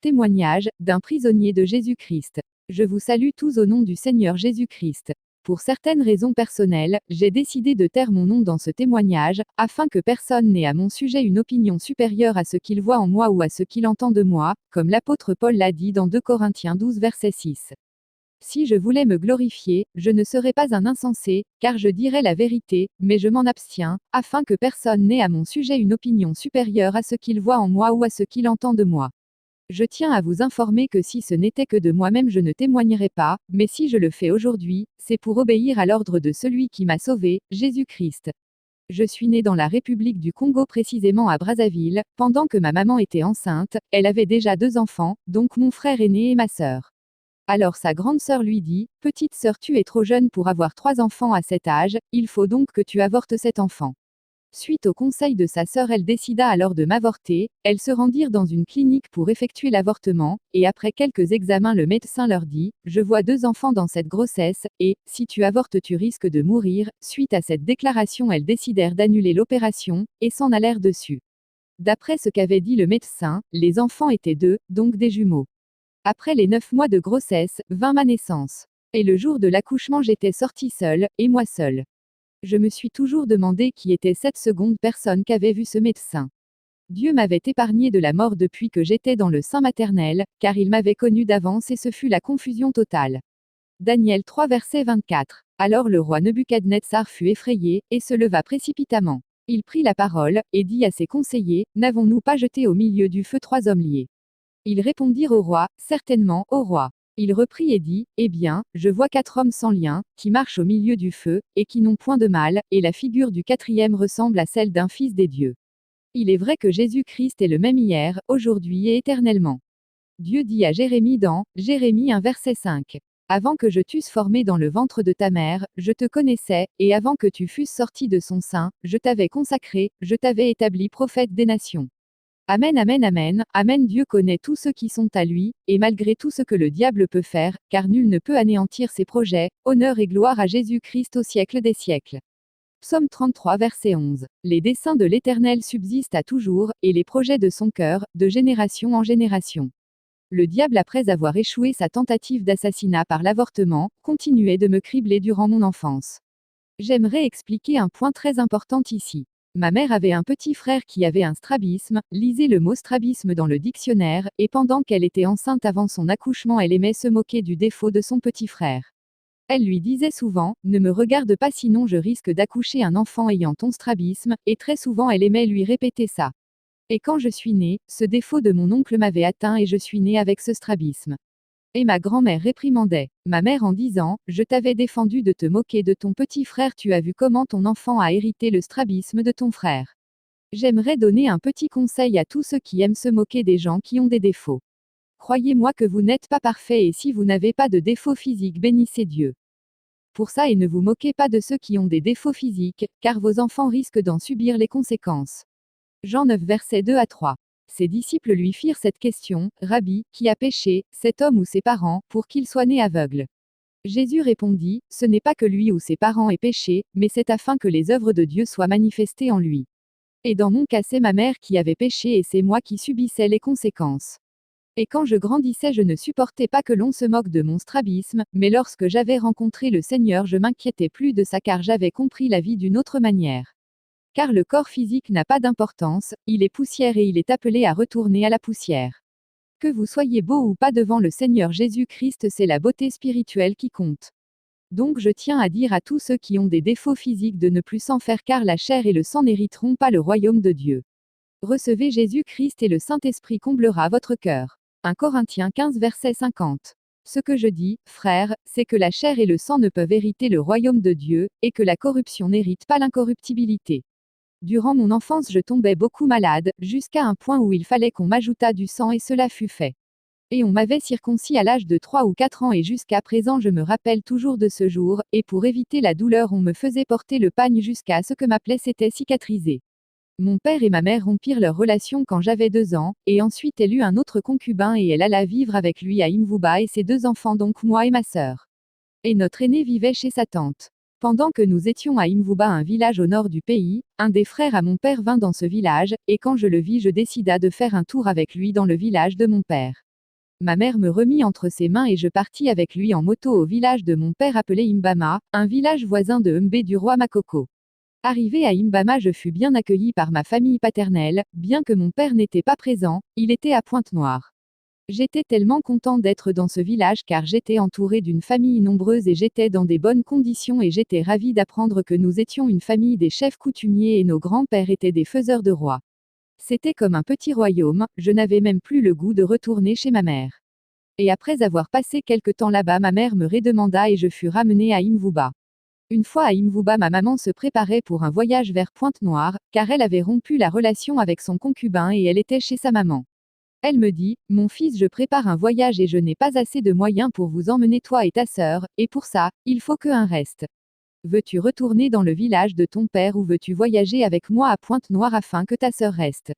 témoignage d'un prisonnier de Jésus-Christ. Je vous salue tous au nom du Seigneur Jésus-Christ. Pour certaines raisons personnelles, j'ai décidé de taire mon nom dans ce témoignage, afin que personne n'ait à mon sujet une opinion supérieure à ce qu'il voit en moi ou à ce qu'il entend de moi, comme l'apôtre Paul l'a dit dans 2 Corinthiens 12 verset 6. Si je voulais me glorifier, je ne serais pas un insensé, car je dirais la vérité, mais je m'en abstiens, afin que personne n'ait à mon sujet une opinion supérieure à ce qu'il voit en moi ou à ce qu'il entend de moi. Je tiens à vous informer que si ce n'était que de moi-même je ne témoignerais pas, mais si je le fais aujourd'hui, c'est pour obéir à l'ordre de celui qui m'a sauvé, Jésus-Christ. Je suis né dans la République du Congo, précisément à Brazzaville, pendant que ma maman était enceinte, elle avait déjà 2 enfants, donc mon frère aîné et ma sœur. Alors sa grande sœur lui dit, « Petite sœur, tu es trop jeune pour avoir 3 enfants à cet âge, il faut donc que tu avortes cet enfant. » Suite au conseil de sa sœur, elle décida alors de m'avorter. Elles se rendirent dans une clinique pour effectuer l'avortement, et après quelques examens le médecin leur dit, « Je vois 2 enfants dans cette grossesse, et, si tu avortes tu risques de mourir. » Suite à cette déclaration, elles décidèrent d'annuler l'opération, et s'en allèrent dessus. D'après ce qu'avait dit le médecin, les enfants étaient 2, donc des jumeaux. Après les 9 mois de grossesse, vint ma naissance. Et le jour de l'accouchement j'étais sortie seule, et moi seule. Je me suis toujours demandé qui était cette seconde personne qu'avait vue ce médecin. Dieu m'avait épargné de la mort depuis que j'étais dans le sein maternel, car il m'avait connu d'avance et ce fut la confusion totale. Daniel 3 verset 24. Alors le roi Nebuchadnezzar fut effrayé, et se leva précipitamment. Il prit la parole, et dit à ses conseillers, « N'avons-nous pas jeté au milieu du feu 3 hommes liés ?» Ils répondirent au roi, « Certainement, ô roi. » Il reprit et dit, « Eh bien, je vois 4 hommes sans lien, qui marchent au milieu du feu, et qui n'ont point de mal, et la figure du 4e ressemble à celle d'un fils des dieux. » Il est vrai que Jésus-Christ est le même hier, aujourd'hui et éternellement. Dieu dit à Jérémie dans Jérémie 1 verset 5. « Avant que je t'eusse formé dans le ventre de ta mère, je te connaissais, et avant que tu fusses sorti de son sein, je t'avais consacré, je t'avais établi prophète des nations. » Amen, amen, amen, amen. Dieu connaît tous ceux qui sont à lui, et malgré tout ce que le diable peut faire, car nul ne peut anéantir ses projets, honneur et gloire à Jésus-Christ au siècle des siècles. Psaume 33 verset 11. Les desseins de l'Éternel subsistent à toujours, et les projets de son cœur, de génération en génération. Le diable, après avoir échoué sa tentative d'assassinat par l'avortement, continuait de me cribler durant mon enfance. J'aimerais expliquer un point très important ici. Ma mère avait un petit frère qui avait un strabisme, lisez le mot strabisme dans le dictionnaire, et pendant qu'elle était enceinte avant son accouchement, elle aimait se moquer du défaut de son petit frère. Elle lui disait souvent, « Ne me regarde pas sinon je risque d'accoucher un enfant ayant ton strabisme », et très souvent elle aimait lui répéter ça. Et quand je suis née, ce défaut de mon oncle m'avait atteint et je suis née avec ce strabisme. Et ma grand-mère réprimandait ma mère en disant, « Je t'avais défendu de te moquer de ton petit frère, tu as vu comment ton enfant a hérité le strabisme de ton frère. » J'aimerais donner un petit conseil à tous ceux qui aiment se moquer des gens qui ont des défauts. Croyez-moi que vous n'êtes pas parfait et si vous n'avez pas de défaut physique, bénissez Dieu. Pour ça, et ne vous moquez pas de ceux qui ont des défauts physiques, car vos enfants risquent d'en subir les conséquences. Jean 9 versets 2 à 3. Ses disciples lui firent cette question, « Rabbi, qui a péché, cet homme ou ses parents, pour qu'il soit né aveugle ?» Jésus répondit, « Ce n'est pas que lui ou ses parents aient péché, mais c'est afin que les œuvres de Dieu soient manifestées en lui. Et dans mon cas c'est ma mère qui avait péché et c'est moi qui subissais les conséquences. Et quand je grandissais je ne supportais pas que l'on se moque de mon strabisme, mais lorsque j'avais rencontré le Seigneur je m'inquiétais plus de ça car j'avais compris la vie d'une autre manière. Car le corps physique n'a pas d'importance, il est poussière et il est appelé à retourner à la poussière. Que vous soyez beau ou pas devant le Seigneur Jésus-Christ, c'est la beauté spirituelle qui compte. Donc je tiens à dire à tous ceux qui ont des défauts physiques de ne plus s'en faire car la chair et le sang n'hériteront pas le royaume de Dieu. Recevez Jésus-Christ et le Saint-Esprit comblera votre cœur. 1 Corinthiens 15 verset 50. Ce que je dis, frères, c'est que la chair et le sang ne peuvent hériter le royaume de Dieu, et que la corruption n'hérite pas l'incorruptibilité. Durant mon enfance je tombais beaucoup malade, jusqu'à un point où il fallait qu'on m'ajoutât du sang et cela fut fait. Et on m'avait circoncis à l'âge de 3 ou 4 ans et jusqu'à présent je me rappelle toujours de ce jour, et pour éviter la douleur on me faisait porter le pagne jusqu'à ce que ma plaie s'était cicatrisée. Mon père et ma mère rompirent leur relation quand j'avais 2 ans, et ensuite elle eut un autre concubin et elle alla vivre avec lui à Imvuba et ses 2 enfants donc moi et ma sœur. Et notre aîné vivait chez sa tante. Pendant que nous étions à Imvuba, un village au nord du pays, un des frères à mon père vint dans ce village, et quand je le vis je décida de faire un tour avec lui dans le village de mon père. Ma mère me remit entre ses mains et je partis avec lui en moto au village de mon père appelé Imbama, un village voisin de Mbé du roi Makoko. Arrivé à Imbama, je fus bien accueilli par ma famille paternelle, bien que mon père n'était pas présent, il était à Pointe-Noire. J'étais tellement content d'être dans ce village car j'étais entouré d'une famille nombreuse et j'étais dans des bonnes conditions et j'étais ravi d'apprendre que nous étions une famille des chefs coutumiers et nos grands-pères étaient des faiseurs de rois. C'était comme un petit royaume, je n'avais même plus le goût de retourner chez ma mère. Et après avoir passé quelque temps là-bas, ma mère me redemanda et je fus ramenée à Imvuba. Une fois à Imvuba, ma maman se préparait pour un voyage vers Pointe-Noire, car elle avait rompu la relation avec son concubin et elle était chez sa maman. Elle me dit, mon fils, je prépare un voyage et je n'ai pas assez de moyens pour vous emmener toi et ta sœur, et pour ça, il faut que un reste. Veux-tu retourner dans le village de ton père ou veux-tu voyager avec moi à Pointe-Noire afin que ta sœur reste?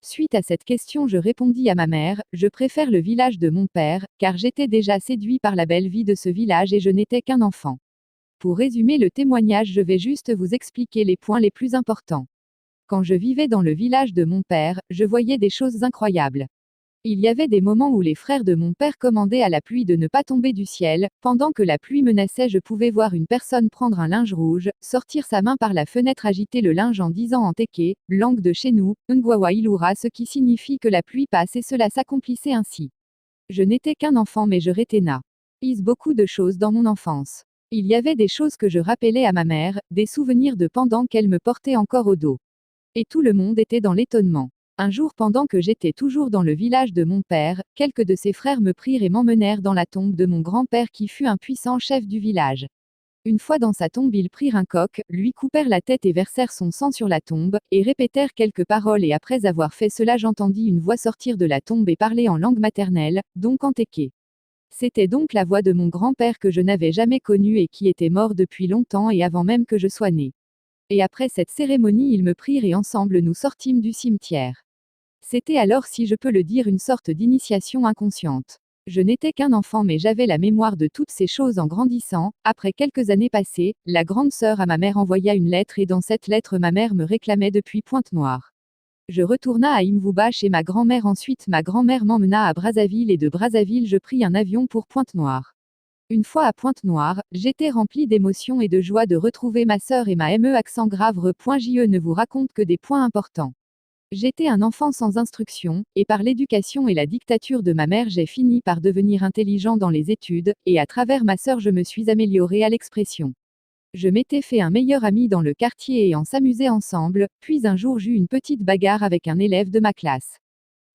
Suite à cette question, je répondis à ma mère, je préfère le village de mon père, car j'étais déjà séduit par la belle vie de ce village et je n'étais qu'un enfant. Pour résumer le témoignage, je vais juste vous expliquer les points les plus importants. Quand je vivais dans le village de mon père, je voyais des choses incroyables. Il y avait des moments où les frères de mon père commandaient à la pluie de ne pas tomber du ciel, pendant que la pluie menaçait, je pouvais voir une personne prendre un linge rouge, sortir sa main par la fenêtre, agiter le linge en disant en teke, langue de chez nous, Ngwawa Ilura, ce qui signifie que la pluie passe et cela s'accomplissait ainsi. Je n'étais qu'un enfant mais je reténa. Beaucoup de choses dans mon enfance. Il y avait des choses que je rappelais à ma mère, des souvenirs de pendant qu'elle me portait encore au dos. Et tout le monde était dans l'étonnement. Un jour, pendant que j'étais toujours dans le village de mon père, quelques de ses frères me prirent et m'emmenèrent dans la tombe de mon grand-père qui fut un puissant chef du village. Une fois dans sa tombe, ils prirent un coq, lui coupèrent la tête et versèrent son sang sur la tombe, et répétèrent quelques paroles et après avoir fait cela, j'entendis une voix sortir de la tombe et parler en langue maternelle, donc en teke. C'était donc la voix de mon grand-père que je n'avais jamais connu et qui était mort depuis longtemps et avant même que je sois né. Et après cette cérémonie, ils me prirent et ensemble nous sortîmes du cimetière. C'était alors, si je peux le dire, une sorte d'initiation inconsciente. Je n'étais qu'un enfant mais j'avais la mémoire de toutes ces choses en grandissant. Après quelques années passées, la grande sœur à ma mère envoya une lettre et dans cette lettre ma mère me réclamait depuis Pointe-Noire. Je retourna à Imvuba chez ma grand-mère, ensuite ma grand-mère m'emmena à Brazzaville et de Brazzaville je pris un avion pour Pointe-Noire. Une fois à Pointe-Noire, j'étais remplie d'émotion et de joie de retrouver ma sœur et ma accent grave .je ne vous raconte que des points importants. J'étais un enfant sans instruction, et par l'éducation et la dictature de ma mère j'ai fini par devenir intelligent dans les études, et à travers ma sœur je me suis amélioré à l'expression. Je m'étais fait un meilleur ami dans le quartier et on s'amusait ensemble, puis un jour j'eus une petite bagarre avec un élève de ma classe.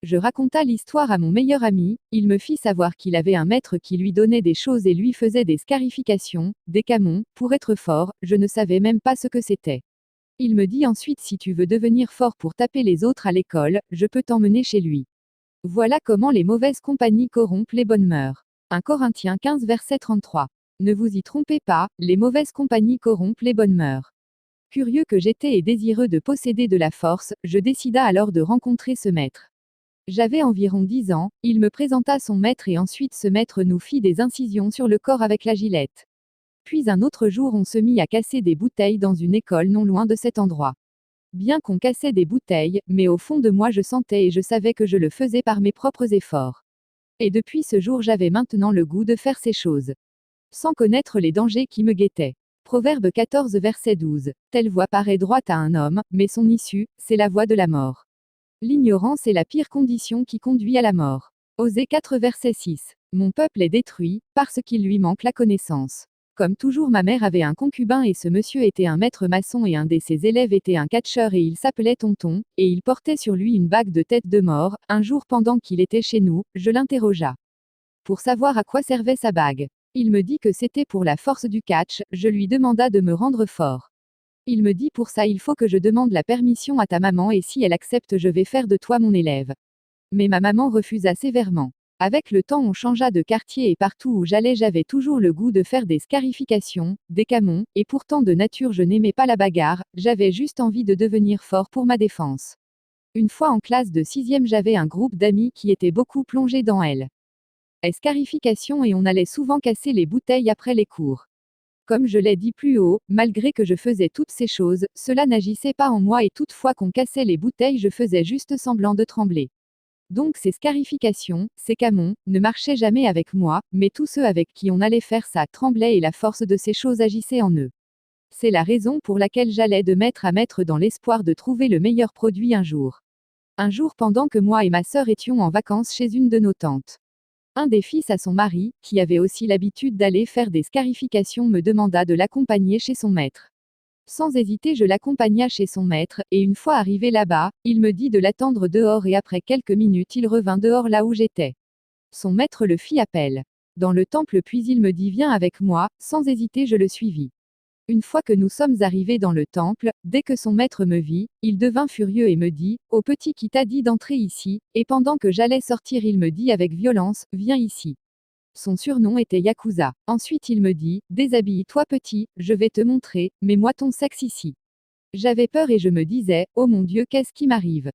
Je raconta l'histoire à mon meilleur ami, il me fit savoir qu'il avait un maître qui lui donnait des choses et lui faisait des scarifications, des camons, pour être fort, je ne savais même pas ce que c'était. Il me dit ensuite si tu veux devenir fort pour taper les autres à l'école, je peux t'emmener chez lui. Voilà comment les mauvaises compagnies corrompent les bonnes mœurs. 1 Corinthiens 15 verset 33. Ne vous y trompez pas, les mauvaises compagnies corrompent les bonnes mœurs. Curieux que j'étais et désireux de posséder de la force, je décida alors de rencontrer ce maître. J'avais environ 10 ans, il me présenta son maître et ensuite ce maître nous fit des incisions sur le corps avec la gilette. Puis un autre jour on se mit à casser des bouteilles dans une école non loin de cet endroit. Bien qu'on cassait des bouteilles, mais au fond de moi je sentais et je savais que je le faisais par mes propres efforts. Et depuis ce jour j'avais maintenant le goût de faire ces choses. Sans connaître les dangers qui me guettaient. Proverbe 14 verset 12. Telle voie paraît droite à un homme, mais son issue, c'est la voie de la mort. L'ignorance est la pire condition qui conduit à la mort. Osée 4 verset 6. Mon peuple est détruit, parce qu'il lui manque la connaissance. Comme toujours ma mère avait un concubin et ce monsieur était un maître maçon et un de ses élèves était un catcheur et il s'appelait Tonton, et il portait sur lui une bague de tête de mort. Un jour pendant qu'il était chez nous, je l'interrogea. Pour savoir à quoi servait sa bague. Il me dit que c'était pour la force du catch, je lui demanda de me rendre fort. Il me dit pour ça il faut que je demande la permission à ta maman et si elle accepte je vais faire de toi mon élève. Mais ma maman refusa sévèrement. Avec le temps on changea de quartier et partout où j'allais j'avais toujours le goût de faire des scarifications, des camons, et pourtant de nature je n'aimais pas la bagarre, j'avais juste envie de devenir fort pour ma défense. Une fois en classe de 6e j'avais un groupe d'amis qui étaient beaucoup plongés dans elle. Scarification et on allait souvent casser les bouteilles après les cours. Comme je l'ai dit plus haut, malgré que je faisais toutes ces choses, cela n'agissait pas en moi et toute fois qu'on cassait les bouteilles je faisais juste semblant de trembler. Donc ces scarifications, ces camons, ne marchaient jamais avec moi, mais tous ceux avec qui on allait faire ça tremblaient et la force de ces choses agissait en eux. C'est la raison pour laquelle j'allais de maître à maître dans l'espoir de trouver le meilleur produit un jour. Un jour pendant que moi et ma sœur étions en vacances chez une de nos tantes. Un des fils à son mari, qui avait aussi l'habitude d'aller faire des scarifications, me demanda de l'accompagner chez son maître. Sans hésiter, je l'accompagna chez son maître, et une fois arrivé là-bas, il me dit de l'attendre dehors et après quelques minutes il revint dehors là où j'étais. Son maître le fit appel. Dans le temple puis il me dit viens avec moi, sans hésiter je le suivis. Une fois que nous sommes arrivés dans le temple, dès que son maître me vit, il devint furieux et me dit, ô petit qui t'a dit d'entrer ici, et pendant que j'allais sortir il me dit avec violence, viens ici. Son surnom était Yakuza. Ensuite il me dit, déshabille-toi petit, je vais te montrer, mets-moi ton sexe ici. J'avais peur et je me disais, oh mon Dieu qu'est-ce qui m'arrive?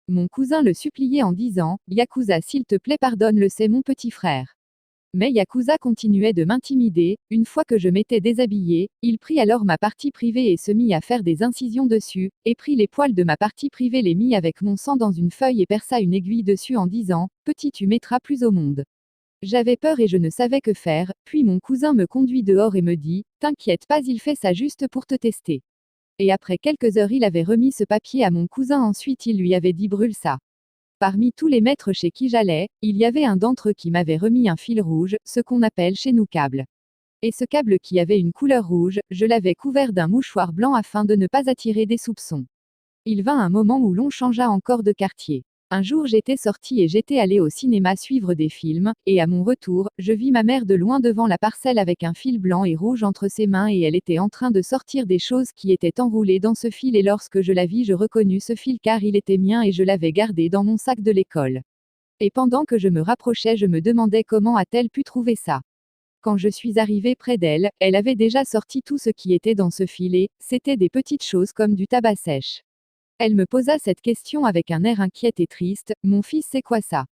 Mon cousin le suppliait en disant, Yakuza s'il te plaît pardonne-le c'est mon petit frère. Mais Yakuza continuait de m'intimider, une fois que je m'étais déshabillée, il prit alors ma partie privée et se mit à faire des incisions dessus, et prit les poils de ma partie privée les mit avec mon sang dans une feuille et perça une aiguille dessus en disant, petit tu mettras plus au monde. J'avais peur et je ne savais que faire, puis mon cousin me conduit dehors et me dit, t'inquiète pas il fait ça juste pour te tester. Et après quelques heures il avait remis ce papier à mon cousin ensuite il lui avait dit brûle ça. Parmi tous les maîtres chez qui j'allais, il y avait un d'entre eux qui m'avait remis un fil rouge, ce qu'on appelle chez nous câble. Et ce câble qui avait une couleur rouge, je l'avais couvert d'un mouchoir blanc afin de ne pas attirer des soupçons. Il vint un moment où l'on changea encore de quartier. Un jour j'étais sortie et j'étais allée au cinéma suivre des films, et à mon retour, je vis ma mère de loin devant la parcelle avec un fil blanc et rouge entre ses mains et elle était en train de sortir des choses qui étaient enroulées dans ce fil et lorsque je la vis je reconnus ce fil car il était mien et je l'avais gardé dans mon sac de l'école. Et pendant que je me rapprochais je me demandais comment a-t-elle pu trouver ça. Quand je suis arrivée près d'elle, elle avait déjà sorti tout ce qui était dans ce fil et, c'était des petites choses comme du tabac sèche. Elle me posa cette question avec un air inquiet et triste, mon fils c'est quoi ça?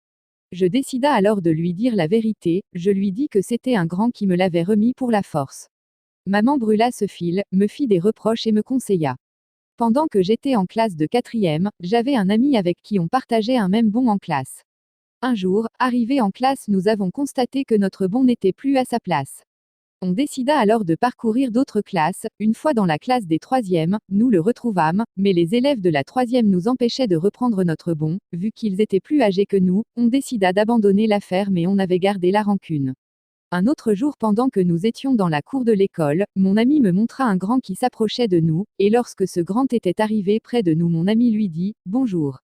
Je décida alors de lui dire la vérité, je lui dis que c'était un grand qui me l'avait remis pour la force. Maman brûla ce fil, me fit des reproches et me conseilla. Pendant que j'étais en classe de 4e, j'avais un ami avec qui on partageait un même bon en classe. Un jour, arrivé en classe nous avons constaté que notre bon n'était plus à sa place. On décida alors de parcourir d'autres classes, une fois dans la classe des 3e, nous le retrouvâmes, mais les élèves de la 3e nous empêchaient de reprendre notre bon, vu qu'ils étaient plus âgés que nous, on décida d'abandonner l'affaire mais on avait gardé la rancune. Un autre jour pendant que nous étions dans la cour de l'école, mon ami me montra un grand qui s'approchait de nous, et lorsque ce grand était arrivé près de nous mon ami lui dit, bonjour.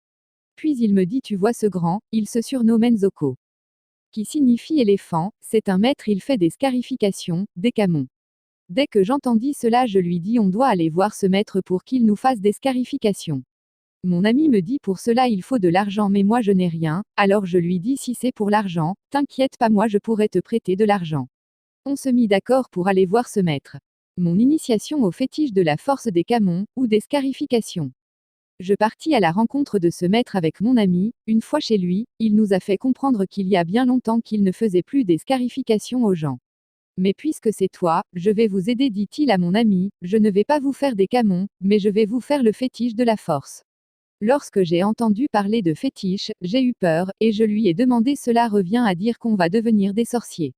Puis il me dit tu vois ce grand, il se surnomme Nzoko. Qui signifie éléphant, c'est un maître il fait des scarifications, des camons. Dès que j'entendis cela je lui dis on doit aller voir ce maître pour qu'il nous fasse des scarifications. Mon ami me dit pour cela il faut de l'argent mais moi je n'ai rien, alors je lui dis si c'est pour l'argent, t'inquiète pas moi je pourrais te prêter de l'argent. On se mit d'accord pour aller voir ce maître. Mon initiation au fétiche de la force des camons, ou des scarifications. Je partis à la rencontre de ce maître avec mon ami, une fois chez lui, il nous a fait comprendre qu'il y a bien longtemps qu'il ne faisait plus des scarifications aux gens. Mais puisque c'est toi, je vais vous aider dit-il à mon ami, je ne vais pas vous faire des camons, mais je vais vous faire le fétiche de la force. Lorsque j'ai entendu parler de fétiche, j'ai eu peur, et je lui ai demandé cela revient à dire qu'on va devenir des sorciers.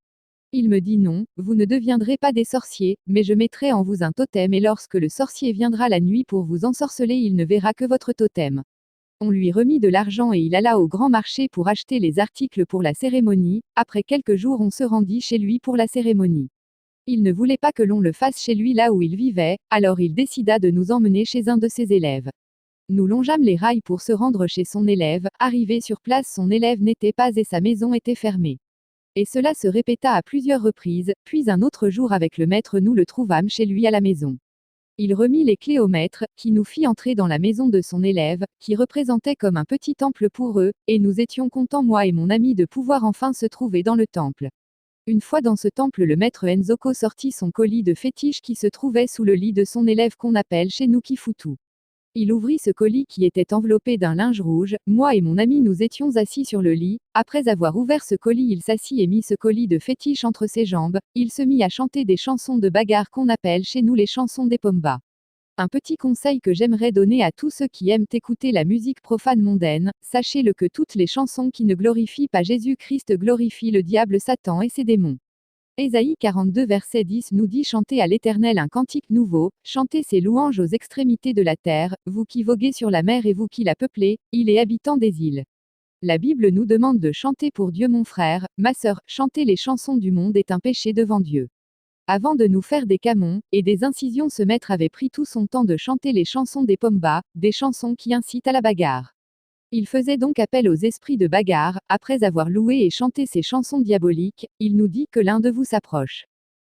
Il me dit non, vous ne deviendrez pas des sorciers, mais je mettrai en vous un totem et lorsque le sorcier viendra la nuit pour vous ensorceler il ne verra que votre totem. On lui remit de l'argent et il alla au grand marché pour acheter les articles pour la cérémonie, après quelques jours on se rendit chez lui pour la cérémonie. Il ne voulait pas que l'on le fasse chez lui là où il vivait, alors il décida de nous emmener chez un de ses élèves. Nous longeâmes les rails pour se rendre chez son élève, arrivé sur place son élève n'était pas et sa maison était fermée. Et cela se répéta à plusieurs reprises, puis un autre jour avec le maître nous le trouvâmes chez lui à la maison. Il remit les clés au maître, qui nous fit entrer dans la maison de son élève, qui représentait comme un petit temple pour eux, et nous étions contents moi et mon ami de pouvoir enfin se trouver dans le temple. Une fois dans ce temple le maître Nzoko sortit son colis de fétiche qui se trouvait sous le lit de son élève qu'on appelle chez nous Kifutu. Il ouvrit ce colis qui était enveloppé d'un linge rouge, moi et mon ami nous étions assis sur le lit, après avoir ouvert ce colis il s'assit et mit ce colis de fétiche entre ses jambes, il se mit à chanter des chansons de bagarre qu'on appelle chez nous les chansons des Pomba. Un petit conseil que j'aimerais donner à tous ceux qui aiment écouter la musique profane mondaine, sachez-le que toutes les chansons qui ne glorifient pas Jésus-Christ glorifient le diable Satan et ses démons. Ésaïe 42 verset 10 nous dit chantez à l'Éternel un cantique nouveau, chantez ses louanges aux extrémités de la terre, vous qui voguez sur la mer et vous qui la peuplez, îles et habitants des îles. La Bible nous demande de chanter pour Dieu mon frère, ma sœur, chanter les chansons du monde est un péché devant Dieu. Avant de nous faire des camons, et des incisions ce maître avait pris tout son temps de chanter les chansons des Pomba, des chansons qui incitent à la bagarre. Il faisait donc appel aux esprits de bagarre, après avoir loué et chanté ces chansons diaboliques, il nous dit que l'un de vous s'approche.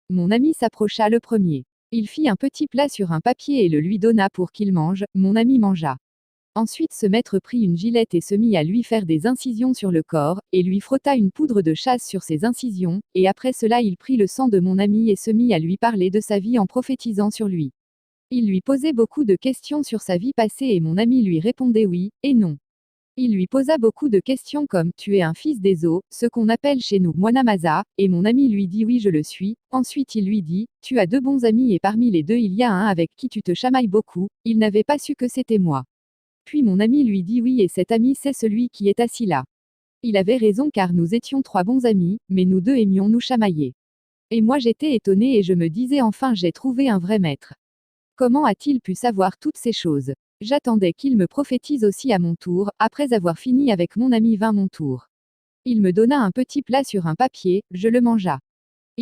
Mon ami s'approcha le premier. Il fit un petit plat sur un papier et le lui donna pour qu'il mange, mon ami mangea. Ensuite ce maître prit une gilette et se mit à lui faire des incisions sur le corps, et lui frotta une poudre de chasse sur ses incisions, et après cela il prit le sang de mon ami et se mit à lui parler de sa vie en prophétisant sur lui. Il lui posait beaucoup de questions sur sa vie passée et mon ami lui répondait oui, et non. Il lui posa beaucoup de questions comme tu es un fils des eaux, ce qu'on appelle chez nous Mwanamaza, et mon ami lui dit oui je le suis. Ensuite il lui dit, tu as deux bons amis et parmi les deux il y a un avec qui tu te chamailles beaucoup, il n'avait pas su que c'était moi. Puis mon ami lui dit oui et cet ami c'est celui qui est assis là. Il avait raison car nous étions trois bons amis, mais nous deux aimions nous chamailler. Et moi j'étais étonné et je me disais enfin j'ai trouvé un vrai maître. Comment a-t-il pu savoir toutes ces choses? J'attendais qu'il me prophétise aussi à mon tour, après avoir fini avec mon ami vint mon tour. Il me donna un petit plat sur un papier, je le mangea.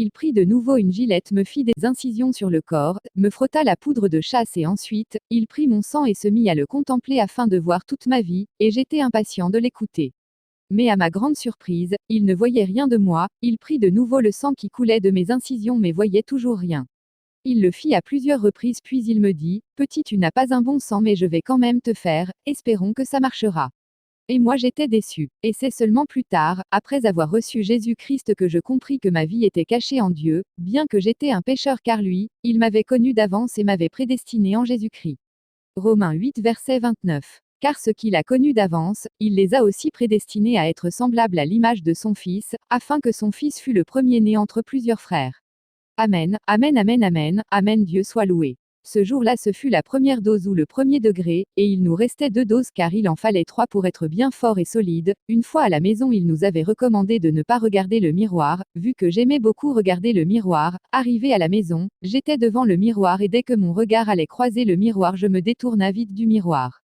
Il prit de nouveau une gilette, me fit des incisions sur le corps, me frotta la poudre de chasse et ensuite, il prit mon sang et se mit à le contempler afin de voir toute ma vie, et j'étais impatient de l'écouter. Mais à ma grande surprise, il ne voyait rien de moi, il prit de nouveau le sang qui coulait de mes incisions mais voyait toujours rien. Il le fit à plusieurs reprises puis il me dit, petit tu n'as pas un bon sang mais je vais quand même te faire, espérons que ça marchera. Et moi j'étais déçu. Et c'est seulement plus tard, après avoir reçu Jésus-Christ que je compris que ma vie était cachée en Dieu, bien que j'étais un pécheur car lui, il m'avait connu d'avance et m'avait prédestiné en Jésus-Christ. Romains 8 verset 29. Car ce qu'il a connu d'avance, il les a aussi prédestinés à être semblables à l'image de son Fils, afin que son Fils fût le premier-né entre plusieurs frères. Amen, amen, amen, amen, amen, Dieu soit loué. Ce jour-là ce fut la première dose ou le premier degré, et il nous restait 2 doses car il en fallait 3 pour être bien fort et solide. Une fois à la maison il nous avait recommandé de ne pas regarder le miroir, vu que j'aimais beaucoup regarder le miroir. Arrivé à la maison, j'étais devant le miroir et dès que mon regard allait croiser le miroir je me détourna vite du miroir.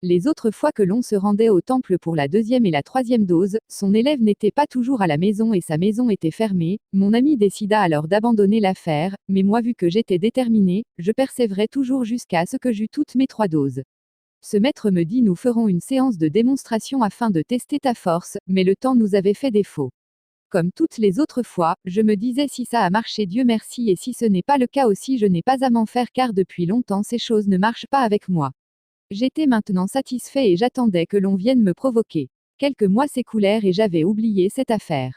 Les autres fois que l'on se rendait au temple pour la 2e et la 3e dose, son élève n'était pas toujours à la maison et sa maison était fermée, mon ami décida alors d'abandonner l'affaire, mais moi vu que j'étais déterminé, je persévérais toujours jusqu'à ce que j'eus toutes mes 3 doses. Ce maître me dit nous ferons une séance de démonstration afin de tester ta force, mais le temps nous avait fait défaut. Comme toutes les autres fois, je me disais si ça a marché Dieu merci et si ce n'est pas le cas aussi je n'ai pas à m'en faire car depuis longtemps ces choses ne marchent pas avec moi. J'étais maintenant satisfait et j'attendais que l'on vienne me provoquer. Quelques mois s'écoulèrent et j'avais oublié cette affaire.